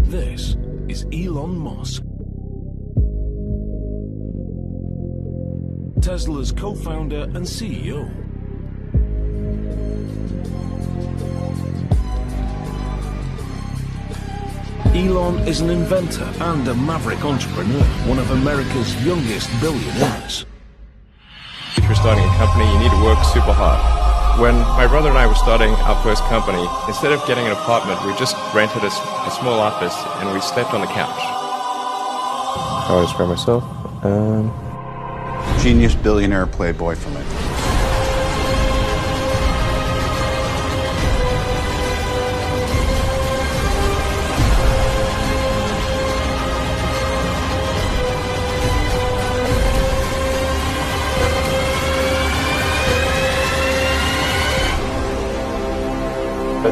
This is Elon Musk, Tesla's co-founder and CEO. Elon is an inventor and a maverick entrepreneur, one of America's youngest billionaires. If you're starting a company, you need to work super hard. When my brother and I were starting our first company, instead of getting an apartment, we just rented a small office and we slept on the couch. How would I describe myself? Genius, billionaire, playboy for me.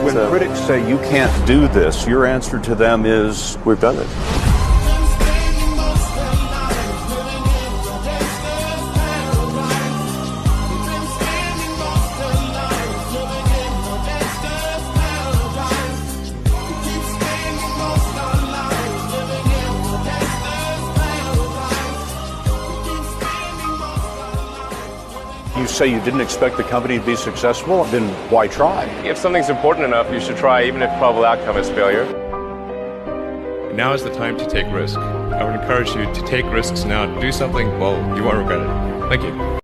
When critics say you can't do this, your answer to them is, we've done it. you say you didn't expect the company to be successful, then why try? If something's important enough, you should try, even if the probable outcome is failure. Now is the time to take risk. I would encourage you to take risks now. Do something, well, you won't regret it. Thank you.